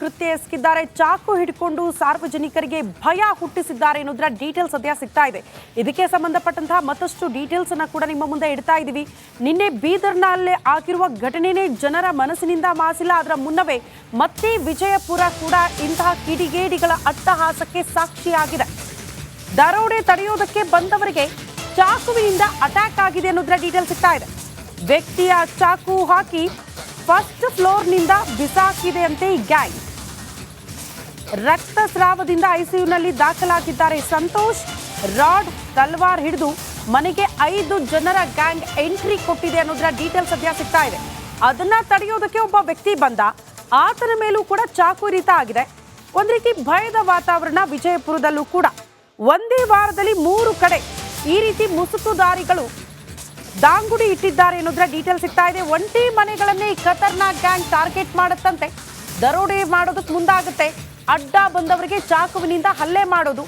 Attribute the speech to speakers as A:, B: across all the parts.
A: ಕೃತ್ಯ ಎಸಗಿದ್ದಾರೆ. ಚಾಕು ಹಿಡ್ಕೊಂಡು ಸಾರ್ವಜನಿಕರಿಗೆ ಭಯ ಹುಟ್ಟಿಸಿದ್ದಾರೆ ಅನ್ನೋದರ ಡೀಟೇಲ್ಸ್ ಸದ್ಯ ಸಿಗ್ತಾ ಇದೆ. ಇದಕ್ಕೆ ಸಂಬಂಧಪಟ್ಟಂತಹ ಮತ್ತಷ್ಟು ಡೀಟೇಲ್ಸ್ ಅನ್ನ ಕೂಡ ನಿಮ್ಮ ಮುಂದೆ ಇಡ್ತಾ ಇದ್ದೀವಿ. ನಿನ್ನೆ ಬೀದರ್ನಲ್ಲೇ ಆಗಿರುವ ಘಟನೆನೇ ಜನರ ಮನಸ್ಸಿನಿಂದ ಮಾಸಿಲ್ಲ. ಅದರ ಮುನ್ನವೇ ಮತ್ತೆ ವಿಜಯಪುರ ಕೂಡ ಇಂತಹ ಕಿಡಿಗೇಡಿಗಳ ಅಟ್ಟಹಾಸಕ್ಕೆ ಸಾಕ್ಷಿಯಾಗಿದೆ. ದರೋಡೆ ತಡೆಯೋದಕ್ಕೆ ಬಂದವರಿಗೆ ಚಾಕುವಿನಿಂದ ಅಟ್ಯಾಕ್ ಆಗಿದೆ ಅನ್ನೋದರ ಡೀಟೇಲ್ಸ್ ಸಿಗ್ತಾ ಇದೆ. ವ್ಯಕ್ತಿಯ ಚಾಕು ಹಾಕಿ ಫಸ್ಟ್ ಫ್ಲೋರ್ನಿಂದ ಬಿಸಾಕಿದೆ ಅಂತೆ ಈ ಗ್ಯಾಂಗ್. ರಕ್ತಸ್ರಾವದಿಂದ ಐಸಿಯುನಲ್ಲಿ ದಾಖಲಾಗಿದ್ದಾರೆ ಸಂತೋಷ್. ರಾಡ್ ತಲ್ವಾರ್ ಹಿಡಿದು ಮನೆಗೆ 5 ಜನರ ಗ್ಯಾಂಗ್ ಎಂಟ್ರಿ ಕೊಟ್ಟಿದೆ ಅನ್ನೋದರ ಡೀಟೇಲ್ಸ್ ಸದ್ಯ ಸಿಗ್ತಾ ಇದೆ. ಅದನ್ನ ತಡೆಯೋದಕ್ಕೆ ಒಬ್ಬ ವ್ಯಕ್ತಿ ಬಂದ. ಆತನ ಮೇಲೂ ಕೂಡ ಚಾಕು ಇರಿತ ಆಗಿದೆ. ಒಂದ್ ರೀತಿ ಭಯದ ವಾತಾವರಣ ವಿಜಯಪುರದಲ್ಲೂ ಕೂಡ. ಒಂದೇ ವಾರದಲ್ಲಿ 3 ಕಡೆ ಈ ರೀತಿ ಮುಸುಕುದಾರಿಗಳು ದಾಂಗುಡಿ ಇಟ್ಟಿದ್ದಾರೆ ಅನ್ನೋದರ ಡೀಟೇಲ್ ಸಿಗ್ತಾ ಇದೆ. ಒಂಟಿ ಮನೆಗಳನ್ನೇ ಈ ಖತರ್ನಾಕ್ ಗ್ಯಾಂಗ್ ಟಾರ್ಗೆಟ್ ಮಾಡುತ್ತಂತೆ. ದರೋಡೆ ಮಾಡೋದಕ್ಕೆ ಮುಂದಾಗುತ್ತೆ. ಅಡ್ಡ ಬಂದವರಿಗೆ ಚಾಕುವಿನಿಂದ ಹಲ್ಲೆ ಮಾಡೋದು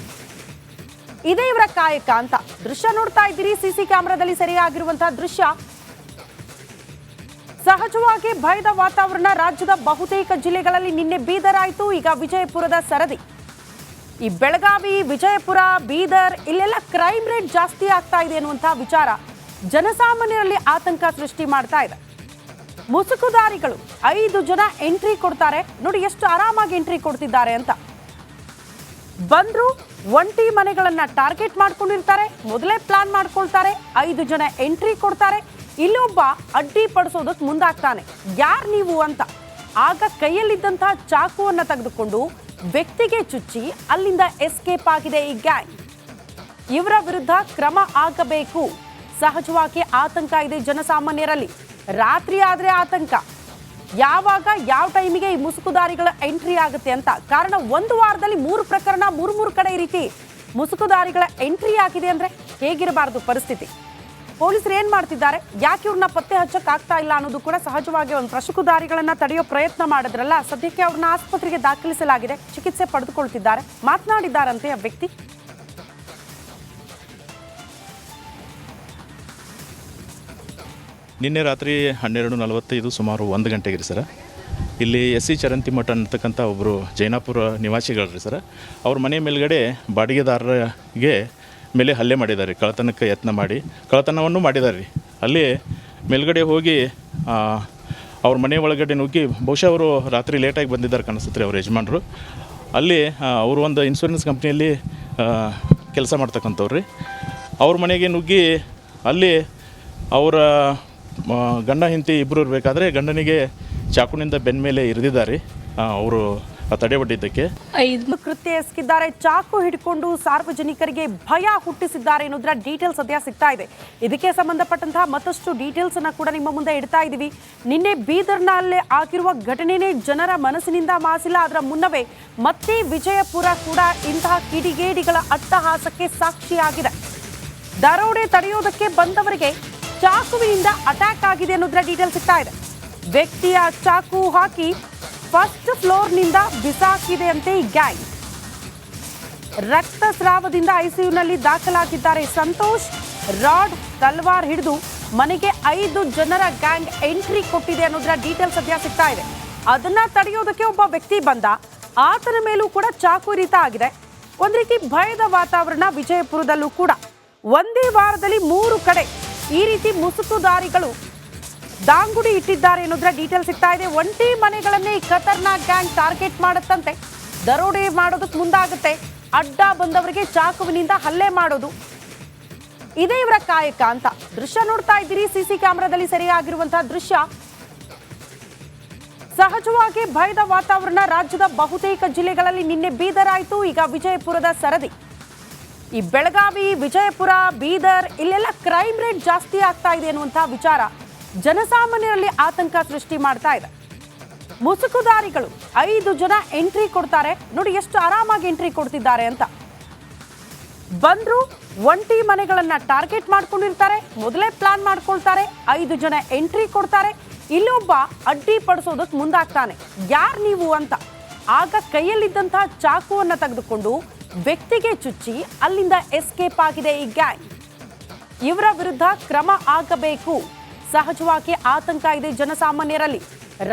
A: ಇದೇ ಇವರ ಕಾಯಕ ಅಂತ ದೃಶ್ಯ ನೋಡ್ತಾ ಇದ್ದೀರಿ. ಸಿಸಿ ಕ್ಯಾಮೆರಾದಲ್ಲಿ ಸೆರೆಯಾಗಿರುವಂತಹ ದೃಶ್ಯ. ಸಹಜವಾಗಿ ಭಯದ ವಾತಾವರಣ ರಾಜ್ಯದ ಬಹುತೇಕ ಜಿಲ್ಲೆಗಳಲ್ಲಿ. ನಿನ್ನೆ ಬೀದರ್ ಆಯಿತು, ಈಗ ವಿಜಯಪುರದ ಸರದಿ. ಈ ಬೆಳಗಾವಿ, ವಿಜಯಪುರ, ಬೀದರ್ ಇಲ್ಲೆಲ್ಲ ಕ್ರೈಮ್ ರೇಟ್ ಜಾಸ್ತಿ ಆಗ್ತಾ ಇದೆ ಅನ್ನುವಂತಹ ವಿಚಾರ ಜನಸಾಮಾನ್ಯರಲ್ಲಿ ಆತಂಕ ಸೃಷ್ಟಿ ಮಾಡ್ತಾ ಇದೆ. ಮುಸುಕುದಾರಿಗಳು 5 ಜನ ಎಂಟ್ರಿ ಕೊಡ್ತಾರೆ. ನೋಡಿ ಎಷ್ಟು ಆರಾಮಾಗಿ ಎಂಟ್ರಿ ಕೊಡ್ತಿದ್ದಾರೆ ಅಂತ. ಬಂದ್ರು ಒಂಟಿ ಮನೆಗಳನ್ನ ಟಾರ್ಗೆಟ್ ಮಾಡ್ಕೊಂಡಿರ್ತಾರೆ. ಮೊದಲೇ ಪ್ಲಾನ್ ಮಾಡ್ಕೊಳ್ತಾರೆ. 5 ಜನ ಎಂಟ್ರಿ ಕೊಡ್ತಾರೆ. ಇಲ್ಲೊಬ್ಬ ಅಡ್ಡಿ ಪಡಿಸೋದಕ್ಕೆ ಮುಂದಾಗ್ತಾನೆ. ಯಾರ್ ನೀವು ಅಂತ. ಆಗ ಕೈಯಲ್ಲಿದ್ದಂತಹ ಚಾಕುವನ್ನ ತೆಗೆದುಕೊಂಡು ವ್ಯಕ್ತಿಗೆ ಚುಚ್ಚಿ ಅಲ್ಲಿಂದ ಎಸ್ಕೇಪ್ ಆಗಿದೆ ಈ ಗ್ಯಾಂಗ್. ಇವರ ವಿರುದ್ಧ ಕ್ರಮ ಆಗಬೇಕು. ಸಹಜವಾಗಿ ಆತಂಕ ಇದೆ ಜನಸಾಮಾನ್ಯರಲ್ಲಿ. ರಾತ್ರಿ ಆದ್ರೆ ಆತಂಕ. ಯಾವಾಗ ಯಾವ ಟೈಮಿಗೆ ಈ ಮುಸುಕುದಾರಿಗಳ ಎಂಟ್ರಿ ಆಗುತ್ತೆ ಅಂತ. ಕಾರಣ ಒಂದು ವಾರದಲ್ಲಿ 3 ಪ್ರಕರಣ, 3 ಕಡೆ ಈ ರೀತಿ ಮುಸುಕುದಾರಿಗಳ ಎಂಟ್ರಿ ಆಗಿದೆ ಅಂದ್ರೆ ಹೇಗಿರಬಾರದು ಪರಿಸ್ಥಿತಿ. ಪೊಲೀಸರು ಏನ್ ಮಾಡ್ತಿದ್ದಾರೆ, ಯಾಕೆ ಇವ್ರನ್ನ ಪತ್ತೆ ಹಚ್ಚಕ್ ಆಗ್ತಾ ಇಲ್ಲ ಅನ್ನೋದು ಕೂಡ ಸಹಜವಾಗಿ ಒಂದು ಮುಸುಕುದಾರಿಗಳನ್ನ ತಡೆಯೋ ಪ್ರಯತ್ನ ಮಾಡಿದ್ರಲ್ಲ. ಸದ್ಯಕ್ಕೆ ಅವ್ರನ್ನ ಆಸ್ಪತ್ರೆಗೆ ದಾಖಲಿಸಲಾಗಿದೆ. ಚಿಕಿತ್ಸೆ ಪಡೆದುಕೊಳ್ತಿದ್ದಾರೆ. ಮಾತನಾಡಿದ್ದಾರಂತೆ ಆ ವ್ಯಕ್ತಿ.
B: ನಿನ್ನೆ ರಾತ್ರಿ 12:45 ಸುಮಾರು 1 ಗಂಟೆಗೆ ರೀ ಸರ, ಇಲ್ಲಿ SC ಚರಂತಿಮಠ ಅಂತಕ್ಕಂಥ ಒಬ್ಬರು ಜೈನಾಪುರ ನಿವಾಸಿಗಳು ರೀ ಸರ. ಅವ್ರ ಮನೆ ಮೇಲ್ಗಡೆ ಬಾಡಿಗೆದಾರರಿಗೆ ಮೇಲೆ ಹಲ್ಲೆ ಮಾಡಿದ್ದಾರೆ. ಕಳ್ಳತನಕ್ಕೆ ಯತ್ನ ಮಾಡಿ ಕಳ್ಳತನವನ್ನು ಮಾಡಿದ್ದಾರೆ ರೀ. ಅಲ್ಲಿ ಮೇಲ್ಗಡೆ ಹೋಗಿ ಅವ್ರ ಮನೆ ಒಳಗಡೆ ನುಗ್ಗಿ, ಬಹುಶಃ ಅವರು ರಾತ್ರಿ ಲೇಟಾಗಿ ಬಂದಿದ್ದಾರೆ ಕಾಣಿಸುತ್ತೆ ಅವ್ರ ಯಜಮಾನರು. ಅಲ್ಲಿ ಅವರು ಒಂದು ಇನ್ಶೂರೆನ್ಸ್ ಕಂಪ್ನಿಯಲ್ಲಿ ಕೆಲಸ ಮಾಡ್ತಕ್ಕಂಥವ್ರು ರೀ. ಅವ್ರ ಮನೆಗೆ ನುಗ್ಗಿ ಅಲ್ಲಿ ಅವರ ಗಂಡ ಹೆಂಡತಿ ಇಬ್ಬರು ಇರಬೇಕಾದ್ರೆ ಗಂಡನಿಗೆ ಚಾಕುನಿಂದ ಬೆನ್ನ ಮೇಲೆ ಇರಿದಿದ್ದಾರೆ ಅವರು ತಡೆಬಡ್ಡಿದ್ದಕ್ಕೆ.
A: 5 ಕೃತ್ಯ ಎಸಗಿದ್ದಾರೆ. ಚಾಕು ಹಿಡ್ಕೊಂಡು ಸಾರ್ವಜನಿಕರಿಗೆ ಭಯ ಹುಟ್ಟಿಸಿದ್ದಾರೆ ಅನ್ನೋದರ ಡೀಟೇಲ್ಸ್ ಸದ್ಯ ಸಿಗ್ತಾ ಇದೆ. ಇದಕ್ಕೆ ಸಂಬಂಧಪಟ್ಟಂತಹ ಮತ್ತಷ್ಟು ಡೀಟೇಲ್ಸ್ ಅನ್ನ ಕೂಡ ನಿಮ್ಮ ಮುಂದೆ ಇಡ್ತಾ ಇದ್ದೀವಿ. ನಿನ್ನೆ ಬೀದರ್ನಲ್ಲೇ ಆಗಿರುವ ಘಟನೆನೇ ಜನರ ಮನಸ್ಸಿನಿಂದ ಮಾಸಿಲ್ಲ. ಅದರ ಮುನ್ನವೇ ಮತ್ತೆ ವಿಜಯಪುರ ಕೂಡ ಇಂತಹ ಕಿಡಿಗೇಡಿಗಳ ಅಟ್ಟಹಾಸಕ್ಕೆ ಸಾಕ್ಷಿಯಾಗಿದೆ. ದರೋಡೆ ತಡೆಯೋದಕ್ಕೆ ಬಂದವರಿಗೆ ಚಾಕುವಿನಿಂದ ಅಟ್ಯಾಕ್ ಆಗಿದೆ ಅನ್ನೋದರ ಡೀಟೇಲ್ ಸಿಗ್ತಾ ಇದೆ. ವ್ಯಕ್ತಿಯ ಚಾಕು ಹಾಕಿ ಫಸ್ಟ್ ಫ್ಲೋರ್ನಿಂದ ಬಿಸಾಕಿದೆ ಅಂತೆ ಈ ಗ್ಯಾಂಗ್. ರಕ್ತಸ್ರಾವದಿಂದ ಐಸಿಯುನಲ್ಲಿ ದಾಖಲಾಗಿದ್ದಾರೆ ಸಂತೋಷ್. ರಾಡ್ ತಲ್ವಾರ್ ಹಿಡಿದು ಮನೆಗೆ 5 ಜನರ ಗ್ಯಾಂಗ್ ಎಂಟ್ರಿ ಕೊಟ್ಟಿದೆ ಅನ್ನೋದರ ಡೀಟೇಲ್ ಸದ್ಯ ಸಿಗ್ತಾ ಇದೆ. ಅದನ್ನ ತಡೆಯೋದಕ್ಕೆ ಒಬ್ಬ ವ್ಯಕ್ತಿ ಬಂದ. ಆತನ ಮೇಲೂ ಕೂಡ ಚಾಕು ಇರಿತ ಆಗಿದೆ. ಒಂದ್ ರೀತಿ ಭಯದ ವಾತಾವರಣ ವಿಜಯಪುರದಲ್ಲೂ ಕೂಡ. ಒಂದೇ ವಾರದಲ್ಲಿ 3 ಕಡೆ ಈ ರೀತಿ ಮುಸುಕುದಾರಿಗಳು ದಾಂಗುಡಿ ಇಟ್ಟಿದ್ದಾರೆ ಅನ್ನೋದರ ಡೀಟೇಲ್ ಸಿಗ್ತಾ ಇದೆ. ಒಂಟಿ ಮನೆಗಳನ್ನೇ ಈ ಖತರ್ನಾಕ್ ಗ್ಯಾಂಗ್ ಟಾರ್ಗೆಟ್ ಮಾಡುತ್ತಂತೆ. ದರೋಡೆ ಮಾಡೋದಕ್ಕೆ ಮುಂದಾಗುತ್ತೆ. ಅಡ್ಡ ಬಂದವರಿಗೆ ಚಾಕುವಿನಿಂದ ಹಲ್ಲೆ ಮಾಡೋದು ಇದೇ ಇವರ ಕಾಯಕ ಅಂತ ದೃಶ್ಯ ನೋಡ್ತಾ ಇದ್ದೀರಿ. ಸಿಸಿ ಕ್ಯಾಮೆರಾದಲ್ಲಿ ಸೆರೆಯಾಗಿರುವಂತಹ ದೃಶ್ಯ. ಸಹಜವಾಗಿ ಭಯದ ವಾತಾವರಣ ರಾಜ್ಯದ ಬಹುತೇಕ ಜಿಲ್ಲೆಗಳಲ್ಲಿ. ನಿನ್ನೆ ಬೀದರ್ ಆಯಿತು, ಈಗ ವಿಜಯಪುರದ ಸರದಿ. ಈ ಬೆಳಗಾವಿ, ವಿಜಯಪುರ, ಬೀದರ್ ಇಲ್ಲೆಲ್ಲ ಕ್ರೈಮ್ ರೇಟ್ ಜಾಸ್ತಿ ಆಗ್ತಾ ಇದೆ ಅನ್ನುವಂತಹ ವಿಚಾರ ಜನಸಾಮಾನ್ಯರಲ್ಲಿ ಆತಂಕ ಸೃಷ್ಟಿ ಮಾಡ್ತಾ ಇದೆ. ಮುಸುಕುದಾರಿಗಳು 5 ಜನ ಎಂಟ್ರಿ ಕೊಡ್ತಾರೆ. ನೋಡಿ ಎಷ್ಟು ಆರಾಮಾಗಿ ಎಂಟ್ರಿ ಕೊಡ್ತಿದ್ದಾರೆ ಅಂತ. ಬಂದ್ರು ಒಂಟಿ ಮನೆಗಳನ್ನ ಟಾರ್ಗೆಟ್ ಮಾಡ್ಕೊಂಡಿರ್ತಾರೆ. ಮೊದಲೇ ಪ್ಲಾನ್ ಮಾಡ್ಕೊಳ್ತಾರೆ. 5 ಜನ ಎಂಟ್ರಿ ಕೊಡ್ತಾರೆ. ಇಲ್ಲೊಬ್ಬ ಅಡ್ಡಿ ಪಡಿಸೋದಕ್ಕೆ ಮುಂದಾಗ್ತಾನೆ. ಯಾರ್ ನೀವು ಅಂತ. ಆಗ ಕೈಯಲ್ಲಿದ್ದಂತಹ ಚಾಕುವನ್ನ ತೆಗೆದುಕೊಂಡು ವ್ಯಕ್ತಿಗೆ ಚುಚ್ಚಿ ಅಲ್ಲಿಂದ ಎಸ್ಕೇಪ್ ಆಗಿದೆ ಈ ಗ್ಯಾಂಗ್. ಇವರ ವಿರುದ್ಧ ಕ್ರಮ ಆಗಬೇಕು. ಸಹಜವಾಗಿ ಆತಂಕ ಇದೆ ಜನಸಾಮಾನ್ಯರಲ್ಲಿ.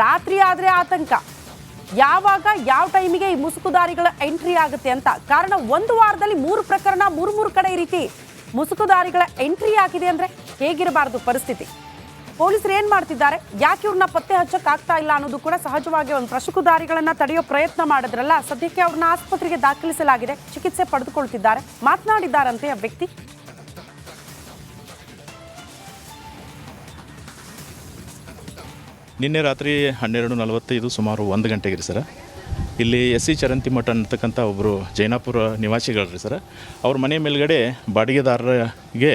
A: ರಾತ್ರಿ ಆದ್ರೆ ಆತಂಕ. ಯಾವಾಗ ಯಾವ ಟೈಮಿಗೆ ಈ ಮುಸುಕುದಾರಿಗಳ ಎಂಟ್ರಿ ಆಗುತ್ತೆ ಅಂತ. ಕಾರಣ ಒಂದು ವಾರದಲ್ಲಿ 3 ಪ್ರಕರಣ, 3 ಕಡೆ ಈ ರೀತಿ ಮುಸುಕುದಾರಿಗಳ ಎಂಟ್ರಿ ಆಗಿದೆ ಅಂದ್ರೆ ಹೇಗಿರಬಾರ್ದು ಪರಿಸ್ಥಿತಿ. ಪೊಲೀಸರು ಏನ್ ಮಾಡ್ತಿದ್ದಾರೆ, ಯಾಕೆ ಇವ್ರನ್ನ ಪತ್ತೆ ಹಚ್ಚಕ್ ಆಗ್ತಾ ಇಲ್ಲ ಅನ್ನೋದು ಕೂಡ ಸಹಜವಾಗಿ ಒಂದು ಮುಸುಕುದಾರಿಗಳನ್ನ ತಡೆಯೋ ಪ್ರಯತ್ನ ಮಾಡಿದ್ರಲ್ಲ, ಸದ್ಯಕ್ಕೆ ಅವ್ರನ್ನ ಆಸ್ಪತ್ರೆಗೆ ದಾಖಲಿಸಲಾಗಿದೆ, ಚಿಕಿತ್ಸೆ ಪಡೆದುಕೊಳ್ತಿದ್ದಾರೆ. ಮಾತನಾಡಿದ್ದಾರಂತೆ ಆ ವ್ಯಕ್ತಿ.
B: ನಿನ್ನೆ ರಾತ್ರಿ 12:45 ಸುಮಾರು 1 ಗಂಟೆಗೆ ರೀ ಸರ್, ಇಲ್ಲಿ ಎಸ್ ಸಿ ಚರಂತಿಮಠ ಅಂತಕ್ಕಂಥ ಒಬ್ಬರು ಜೈನಾಪುರ ನಿವಾಸಿಗಳು ರೀ ಸರ್, ಅವ್ರ ಮನೆ ಮೇಲ್ಗಡೆ ಬಾಡಿಗೆದಾರರಿಗೆ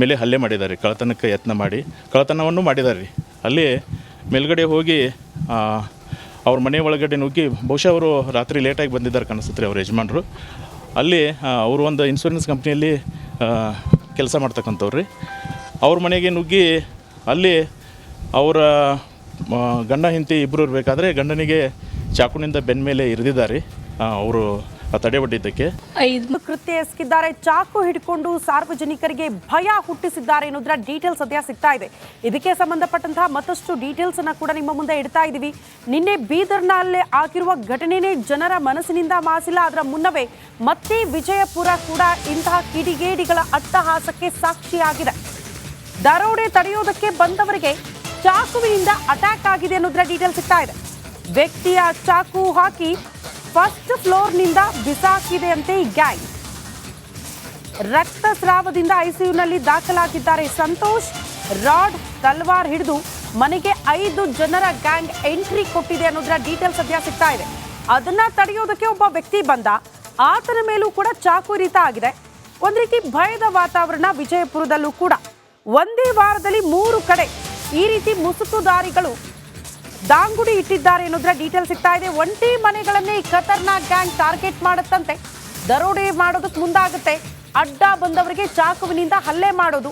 B: ಮೇಲೆ ಹಲ್ಲೆ ಮಾಡಿದ್ದಾರೆ. ಕಳ್ಳತನಕ್ಕೆ ಯತ್ನ ಮಾಡಿ ಕಳ್ಳತನವನ್ನು ಮಾಡಿದ್ದಾರೆ ರೀ. ಅಲ್ಲಿ ಮೇಲ್ಗಡೆ ಹೋಗಿ ಅವ್ರ ಮನೆ ಒಳಗಡೆ ನುಗ್ಗಿ, ಬಹುಶಃ ಅವರು ರಾತ್ರಿ ಲೇಟಾಗಿ ಬಂದಿದ್ದಾರೆ ಕಾಣಿಸುತ್ತೆ ರೀ ಅವ್ರ ಯಜಮಾನರು. ಅಲ್ಲಿ ಅವರು ಒಂದು ಇನ್ಶೂರೆನ್ಸ್ ಕಂಪ್ನಿಯಲ್ಲಿ ಕೆಲಸ ಮಾಡ್ತಕ್ಕಂಥವ್ರು ರೀ. ಅವ್ರ ಮನೆಗೆ ನುಗ್ಗಿ ಅಲ್ಲಿ ಅವರ ಗಂಡ ಹೆಂಡತಿ ಇಬ್ಬರು ಇರಬೇಕಾದ್ರೆ ಗಂಡನಿಗೆ ಚಾಕುನಿಂದ ಬೆನ್ನ ಮೇಲೆ ಇರಿದಿದ್ದಾರೆ ಅವರು ತಡೆಯೊಡ್ಡಿದ್ದಕ್ಕೆ.
A: ಕೃತ್ಯ ಎಸಗಿದ್ದಾರೆ, ಚಾಕು ಹಿಡ್ಕೊಂಡು ಸಾರ್ವಜನಿಕರಿಗೆ ಭಯ ಹುಟ್ಟಿಸಿದ್ದಾರೆ ಅನ್ನೋದ್ರ ಡೀಟೇಲ್ಸ್ ಸದ್ಯ ಸಿಗ್ತಾ ಇದೆ. ಇದಕ್ಕೆ ಸಂಬಂಧಪಟ್ಟಂತಹ ಮತ್ತಷ್ಟು ಡೀಟೇಲ್ಸ್ ಅನ್ನ ಕೂಡ ನಿಮ್ಮ ಮುಂದೆ ಇಡ್ತಾ ಇದ್ದೀವಿ. ನಿನ್ನೆ ಬೀದರ್ನಲ್ಲೇ ಆಗಿರುವ ಘಟನೆನೇ ಜನರ ಮನಸ್ಸಿನಿಂದ ಮಾಸಿಲ್ಲ. ಅದರ ಮುನ್ನವೇ ಮತ್ತೆ ವಿಜಯಪುರ ಕೂಡ ಇಂತಹ ಕಿಡಿಗೇಡಿಗಳ ಅಟ್ಟಹಾಸಕ್ಕೆ ಸಾಕ್ಷಿಯಾಗಿದೆ. ದರೋಡೆ ತಡೆಯೋದಕ್ಕೆ ಬಂದವರಿಗೆ ಚಾಕುವಿನಿಂದ ಅಟ್ಯಾಕ್ ಆಗಿದೆ ಅನ್ನೋದ್ರ ಡೀಟೇಲ್ ಸಿಗ್ತಾ ಇದೆ. ವ್ಯಕ್ತಿಯ ಚಾಕು ಹಾಕಿ ಫಸ್ಟ್ ಫ್ಲೋರ್ನಿಂದ ಬಿಸಾಕಿದೆ ಅಂತೆ ಈ ಗ್ಯಾಂಗ್. ರಕ್ತಸ್ರಾವದಿಂದ ಐಸಿಯುನಲ್ಲಿ ದಾಖಲಾಗಿದ್ದಾರೆ ಸಂತೋಷ್. ರಾಡ್, ತಲ್ವಾರ್ ಹಿಡಿದು ಮನೆಗೆ 5 ಜನರ ಗ್ಯಾಂಗ್ ಎಂಟ್ರಿ ಕೊಟ್ಟಿದೆ ಅನ್ನೋದ್ರ ಡೀಟೇಲ್ ಸದ್ಯ ಸಿಗ್ತಾ ಇದೆ. ಅದನ್ನ ತಡೆಯೋದಕ್ಕೆ ಒಬ್ಬ ವ್ಯಕ್ತಿ ಬಂದ, ಆತನ ಮೇಲೂ ಕೂಡ ಚಾಕು ಇರಿತ ಆಗಿದೆ. ಒಂದ್ ರೀತಿ ಭಯದ ವಾತಾವರಣ ವಿಜಯಪುರದಲ್ಲೂ ಕೂಡ. ಒಂದೇ ವಾರದಲ್ಲಿ 3 ಕಡೆ ಈ ರೀತಿ ಮುಸುಕುದಾರಿಗಳು ದಾಂಗುಡಿ ಇಟ್ಟಿದ್ದಾರೆ ಅನ್ನೋದ್ರ ಡೀಟೇಲ್ ಸಿಗ್ತಾ ಇದೆ. ಒಂಟಿ ಮನೆಗಳನ್ನೇ ಈ ಖತರ್ನಾಕ್ ಗ್ಯಾಂಗ್ ಟಾರ್ಗೆಟ್ ಮಾಡುತ್ತಂತೆ, ದರೋಡೆ ಮಾಡೋದಕ್ಕೆ ಮುಂದಾಗುತ್ತೆ, ಅಡ್ಡ ಬಂದವರಿಗೆ ಚಾಕುವಿನಿಂದ ಹಲ್ಲೆ ಮಾಡೋದು,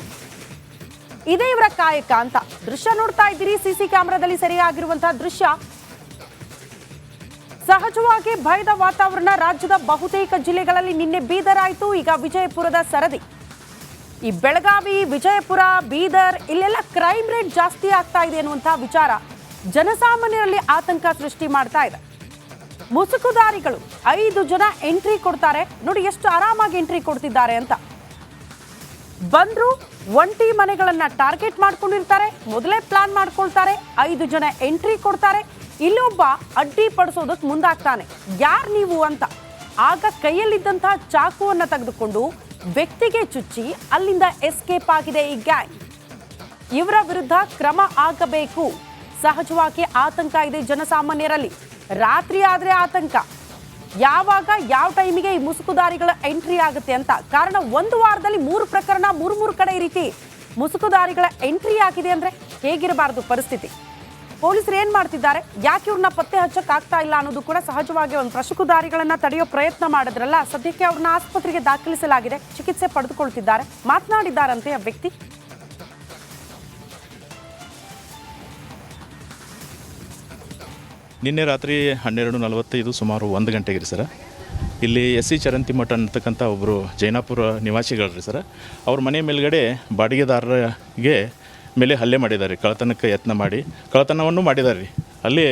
A: ಇದೇ ಇವರ ಕಾಯಕ ಅಂತ. ದೃಶ್ಯ ನೋಡ್ತಾ ಇದ್ದೀರಿ, ಸಿಸಿ ಕ್ಯಾಮೆರಾದಲ್ಲಿ ಸೆರೆಯಾಗಿರುವಂತಹ ದೃಶ್ಯ. ಸಹಜವಾಗಿ ಭಯದ ವಾತಾವರಣ ರಾಜ್ಯದ ಬಹುತೇಕ ಜಿಲ್ಲೆಗಳಲ್ಲಿ. ನಿನ್ನೆ ಬೀದರ್ ಆಯಿತು, ಈಗ ವಿಜಯಪುರದ ಸರದಿ. ಈ ಬೆಳಗಾವಿ, ವಿಜಯಪುರ, ಬೀದರ್ ಇಲ್ಲೆಲ್ಲ ಕ್ರೈಮ್ ರೇಟ್ ಜಾಸ್ತಿ ಆಗ್ತಾ ಇದೆ ಅನ್ನುವಂತಹ ವಿಚಾರ ಜನಸಾಮಾನ್ಯರಲ್ಲಿ ಆತಂಕ ಸೃಷ್ಟಿ ಮಾಡ್ತಾ ಇದೆ. ಮುಸುಕುದಾರಿಗಳು 5 ಜನ ಎಂಟ್ರಿ ಕೊಡ್ತಾರೆ ನೋಡಿ, ಎಷ್ಟು ಆರಾಮಾಗಿ ಎಂಟ್ರಿ ಕೊಡ್ತಿದ್ದಾರೆ ಅಂತ. ಬಂದ್ರು, ಒಂಟಿ ಮನೆಗಳನ್ನ ಟಾರ್ಗೆಟ್ ಮಾಡ್ಕೊಂಡಿರ್ತಾರೆ, ಮೊದಲೇ ಪ್ಲಾನ್ ಮಾಡ್ಕೊಳ್ತಾರೆ, 5 ಜನ ಎಂಟ್ರಿ ಕೊಡ್ತಾರೆ. ಇಲ್ಲೊಬ್ಬ ಅಡ್ಡಿ ಪಡಿಸೋದಕ್ಕೆ ಮುಂದಾಗ್ತಾನೆ, ಯಾರ್ ನೀವು ಅಂತ. ಆಗ ಕೈಯಲ್ಲಿದ್ದಂತಹ ಚಾಕುವನ್ನ ತೆಗೆದುಕೊಂಡು ವ್ಯಕ್ತಿಗೆ ಚುಚ್ಚಿ ಅಲ್ಲಿಂದ ಎಸ್ಕೇಪ್ ಆಗಿದೆ ಈ ಗ್ಯಾಂಗ್. ಇವರ ವಿರುದ್ಧ ಕ್ರಮ ಆಗಬೇಕು. ಸಹಜವಾಗಿ ಆತಂಕ ಇದೆ ಜನಸಾಮಾನ್ಯರಲ್ಲಿ. ರಾತ್ರಿ ಆದ್ರೆ ಆತಂಕ, ಯಾವಾಗ ಯಾವ ಟೈಮಿಗೆ ಈ ಮುಸುಕುದಾರಿಗಳ ಎಂಟ್ರಿ ಆಗುತ್ತೆ ಅಂತ. ಕಾರಣ ಒಂದು ವಾರದಲ್ಲಿ 3 ಪ್ರಕರಣ, 3 ಕಡೆ ಈ ರೀತಿ ಮುಸುಕುದಾರಿಗಳ ಎಂಟ್ರಿ ಆಗಿದೆ ಅಂದ್ರೆ ಹೇಗಿರಬಾರ್ದು ಪರಿಸ್ಥಿತಿ. ಪೊಲೀಸರು ಏನ್ ಮಾಡ್ತಿದ್ದಾರೆ, ಯಾಕೆ ಇವ್ರನ್ನ ಪತ್ತೆ ಹಚ್ಚಕ್ ಆಗ್ತಾ ಇಲ್ಲ ಅನ್ನೋದು ಕೂಡ ಸಹಜವಾಗಿ ಒಂದು ಮುಸುಕುದಾರಿಗಳನ್ನ ತಡೆಯೋ ಪ್ರಯತ್ನ ಮಾಡಿದ್ರಲ್ಲ, ಸದ್ಯಕ್ಕೆ ಅವ್ರನ್ನ ಆಸ್ಪತ್ರೆಗೆ ದಾಖಲಿಸಲಾಗಿದೆ, ಚಿಕಿತ್ಸೆ ಪಡೆದುಕೊಳ್ತಿದ್ದಾರೆ. ಮಾತನಾಡಿದ್ದಾರಂತೆ ಆ ವ್ಯಕ್ತಿ.
B: ನಿನ್ನೆ ರಾತ್ರಿ 12:45 ಸುಮಾರು 1 ಗಂಟೆಗೆ ರೀ ಸರ್, ಇಲ್ಲಿ ಎಸ್ ಸಿ ಚರಂತಿಮಠ ಅಂತಕ್ಕಂಥ ಒಬ್ಬರು ಜೈನಾಪುರ ನಿವಾಸಿಗಳು ರೀ ಸರ್, ಅವ್ರ ಮನೆ ಮೇಲ್ಗಡೆ ಬಾಡಿಗೆದಾರರಿಗೆ ಮೇಲೆ ಹಲ್ಲೆ ಮಾಡಿದ್ದಾರೆ. ಕಳ್ಳತನಕ್ಕೆ ಯತ್ನ ಮಾಡಿ ಕಳ್ಳತನವನ್ನು ಮಾಡಿದ್ದಾರೆ ರೀ. ಅಲ್ಲಿ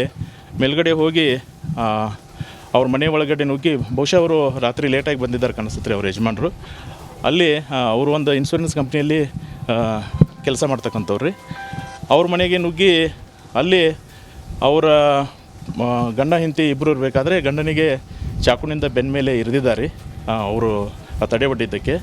B: ಮೇಲ್ಗಡೆ ಹೋಗಿ ಅವ್ರ ಮನೆ ಒಳಗಡೆ ನುಗ್ಗಿ, ಬಹುಶಃ ಅವರು ರಾತ್ರಿ ಲೇಟಾಗಿ ಬಂದಿದ್ದಾರೆ ಕಾಣಿಸುತ್ತೆ ರೀ ಅವ್ರ ಯಜಮಾನರು. ಅಲ್ಲಿ ಅವರು ಒಂದು ಇನ್ಶೂರೆನ್ಸ್ ಕಂಪ್ನಿಯಲ್ಲಿ ಕೆಲಸ ಮಾಡ್ತಕ್ಕಂಥವ್ರು ರೀ. ಅವ್ರ ಮನೆಗೆ ನುಗ್ಗಿ ಅಲ್ಲಿ ಅವರ ಗಂಡ ಹೆಂಡತಿ ಇಬ್ಬರು ಇರಬೇಕಾದ್ರೆ ಗಂಡನಿಗೆ ಚಾಕುನಿಂದ ಬೆನ್ನ ಮೇಲೆ ಇರಿದಿದ್ದಾರೆ ಅವರು ತಡೆಯೊಡ್ಡಿದ್ದಕ್ಕೆ.